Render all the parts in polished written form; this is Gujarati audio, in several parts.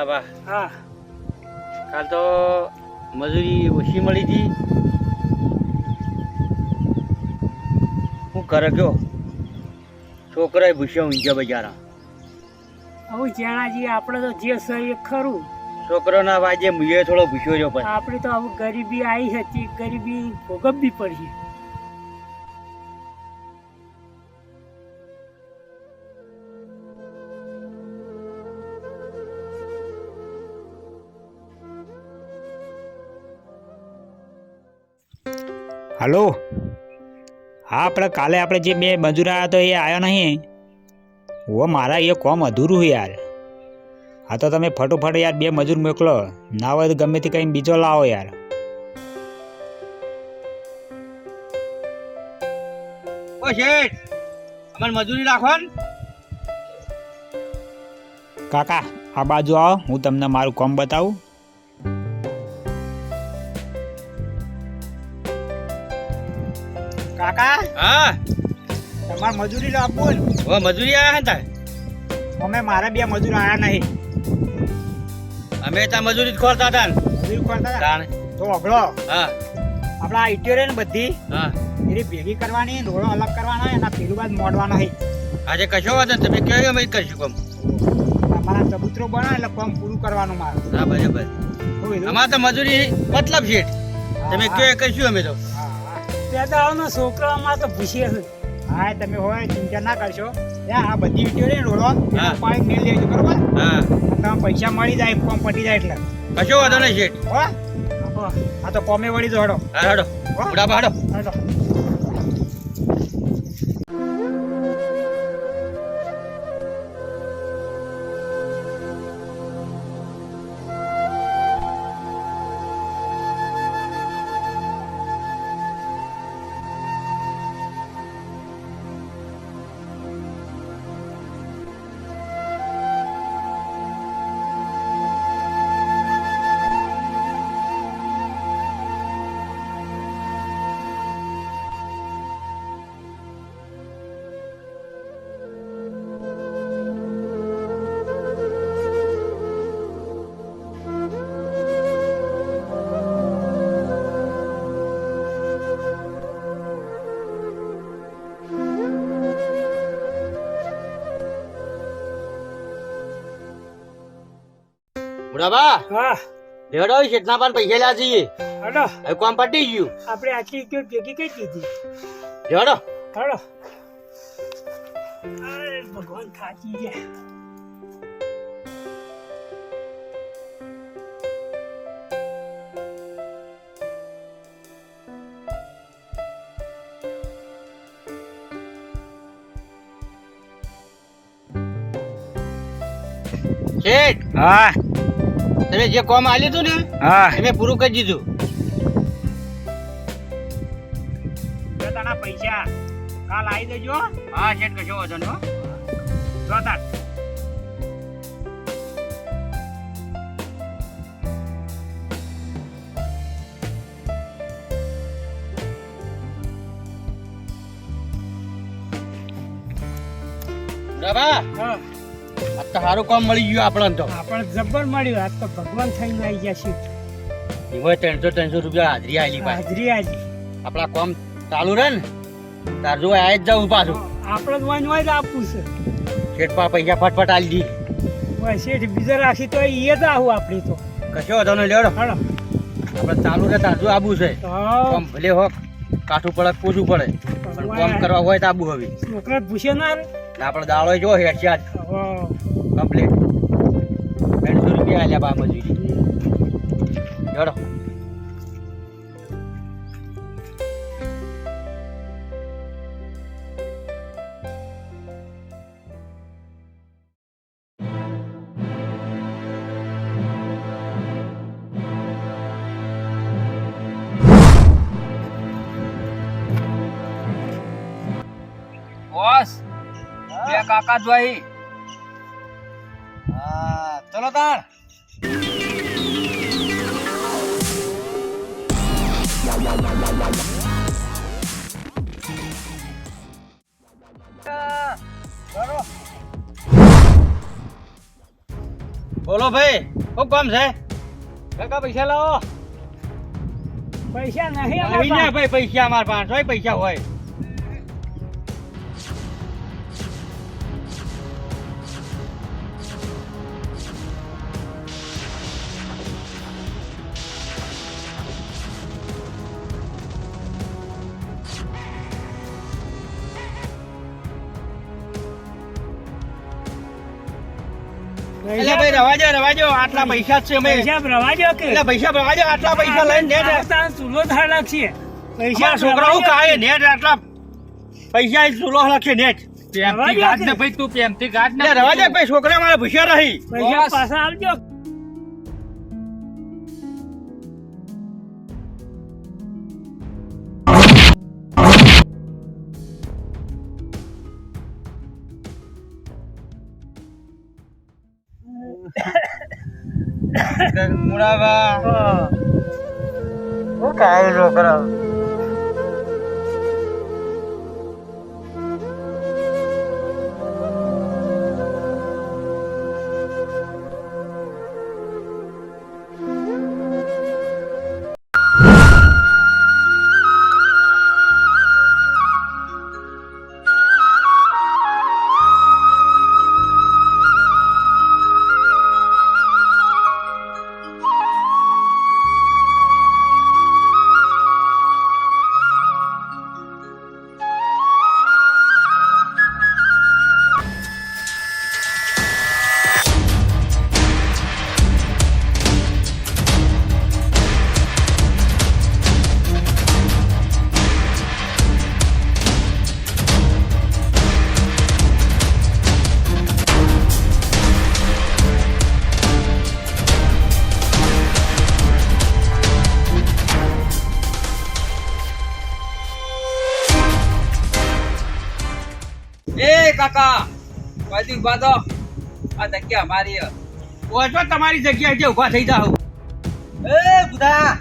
બરાબર. હા કાલ તો મજૂરી ઓછી મળી હતી. શું કરે કયો છોકરાએ ભૂસ્યા ઊંઝા બજારા. હવે જેણાજી આપણે તો જે છે એ ખરું. છોકરોના વાજે મુએ થોડો ભૂસ્યો જો પણ આપણી તો હવે ગરીબી આવી હતી, ગરીબી ભોગવવી પડી. હલો. હા, કાલે આપણે જે બે મજૂર આવ્યા તો એ આવ્યો નહીં. ઓ મારા એ કોમ અધૂરું છે યાર. હા તો તમે ફટોફટ યાર બે મજૂર મોકલો. ના હોય તો ગમે તે કંઈ બીજો લાવો યાર. ઓ શેઠ, અમારે મજૂરી રાખો ને. કાકા આ બાજુ આવો, હું તમને મારું કોમ બતાવું. કાકા હા, તમારે મજૂરી આપવું ને? ઓ મજૂરી આવ્યા હતા. અમે મારા બે મજૂર આવ્યા નહીં. અમે ત્યાં મજૂરી જ ખોરતા હતા ને. મજૂરી કરતા તાણે. તો અગળો હા આપણા ઇટીઓ રે ને બધી હા, એની ભેગી કરવાની, રોડો અલગ કરવાના, એના પેલું બાદ મોડવાના છે. આજે કશો વાત નથી, તમે કહ્યું અમે કરશું કોમ. તમારા ચબૂતરો બનાવે એટલે કામ પૂરું કરવાનું મારે. હા બરાબર. અમારે તો મજૂરી મતલબ શેઠ, તમે કહ્યું એ કરશું અમે તો. પેદાઓના છોકરાઓમાં તો ભૂસીએ છે. હા, તમે હોય ચિંતા ના કરશો. આ બધી વિડીયો રે રોડો હા. પાણી મેળ લેજો બરોબર. હા, તમે પૈસા મળી જાય, કોમ પટી જાય એટલે કશો વાંધો નહીં શેઠ. હો. હા તો કોમે વળી દો હડો. હા હાડો બુડાબા હાડો. હડો. બુડાબા હા લેવડો શેઠના પણ પૈસા લ્યા જઈએ. હડો, હવે કોમ પટી ગયું. આપણે આટલી ઇટીઓ ભેગી કરી દીધી. લેવડો. હડો. અરે ભગવાન થાકી ગયા. શેઠ, હા તમે જે કોમ આલ્યું હતું ને હા. અમે પૂરું કરી દીધું. તારા પૈસા કાલ આવી દેજો. હા શેઠ, કશો વાંધો નહીં હો. જોતા બુડાબા હા, આ તો સારું કામ મળી ગયું આપણને તો. આપણે જબ્બર મળ્યું. આજ તો ભગવાન થઈને આવી ગયા છે. એમાં 300 રૂપિયા હાજરી આલી ભાઈ. હાજરી આજે આપણા કોમ ચાલુ રહે ને તાર જો આ જ જવું પાછું. આપણે જ વાંચવા જ આપવું છે. શેઠ પા પૈસા ફટફટ આલી દી. ઓય શેઠ બીજા રાખી તો એ જ આવું આપણી તો. કશો વાંધો નહીં લેવડો. હડો. આપણે ચાલુ રહે તાર જો આબુ છે. હા, કોમ ભલે હોક કાઠું પડે પૂછવું પડે પણ કોમ કરવા હોય તો આબુ હવે. છોકરા ભૂસે ના રે. ને આપણે દાડો જો હેઠ કમ્પ્લીટ 300 રૂપિયા આલ્યા બા મજૂરી. લેવડો. બોસ બે કાકા જોઈ. હા ચલો તાર. બોલો ભાઈ. શું કામ છે કાકા પૈસા લાવો પૈસા નહીં નહીં અમારા ને ભાઈ પૈસા અમારા પાસે હોય પૈસા હોય એટલે ભાઈ રવા દો આટલા પૈસા જ છે અમે પૈસા ભરવા દો કે એટલે પૈસા ભરવા દો આટલા પૈસા લઈને નેટ ચૂલો થાળ લાગશે પૈસા છોકરાઓ કાય નેટ આટલા પૈસા ચૂલો લખે નેટ પ્રેમથી ગાંઠ ને ભાઈ તું પ્રેમથી ગાંઠ ને રવા દે ભાઈ છોકરા મારા ભૂસ્યા રહી પૈસા પાછા આવજો મુડાવા હું કાય છોકરા એ કાકા વાદી ઉભા તો આ જગ્યા મારી ઓછો તમારી જગ્યાએ જે ઊભા થઈ જાઓ એ બુધા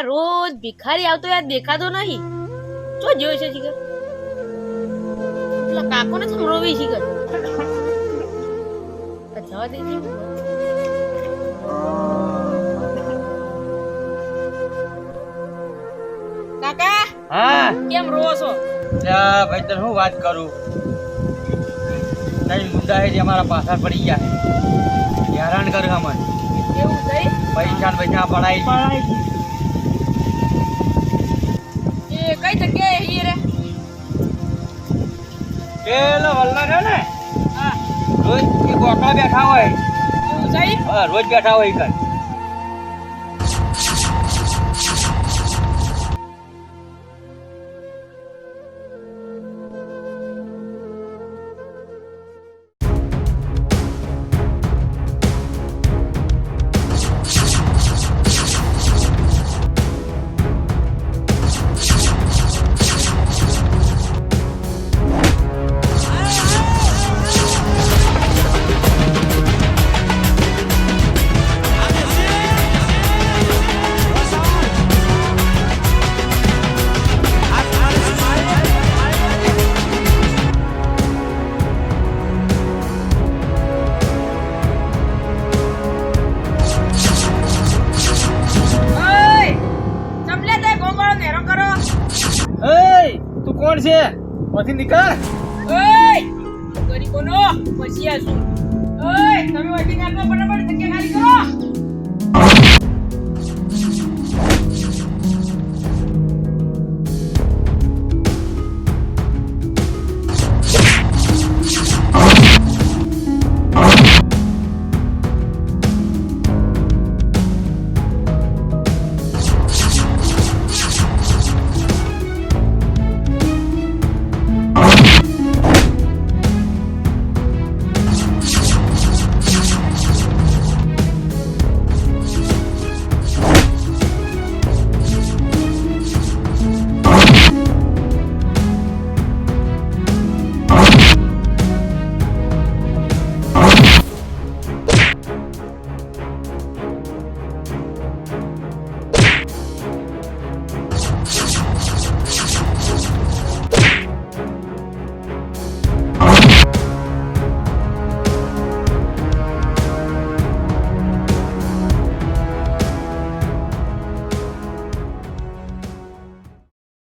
રોજ ભિખારી આવતો યાર દેખાતો નહીં શું જોયું છે શિખર પેલા કાકોને સંભળાવી શિખર જવા દેજે કાકા હા કેમ રોવો છો લ્યા ભાઈ તને હું વાત કરું તઈ ગુંડા હે જે અમારા પાછળ પડી ગયા હે હેરાન કર અમને એવું થઈ પૈસા પડાઈ પડાઈ એ કઈ જગ્યાએ હી રે પેલો વલ્લા છે ને હા રોજ એ ગોકળા બેઠા હોય એવું થઈ હા રોજ બેઠા હોય કર છે ઓથી નીકળ ઓય ગરીબોનો પછી આશું ઓય તમે વધી નાખો ફટાફટ જગ્યા ખાલી કરો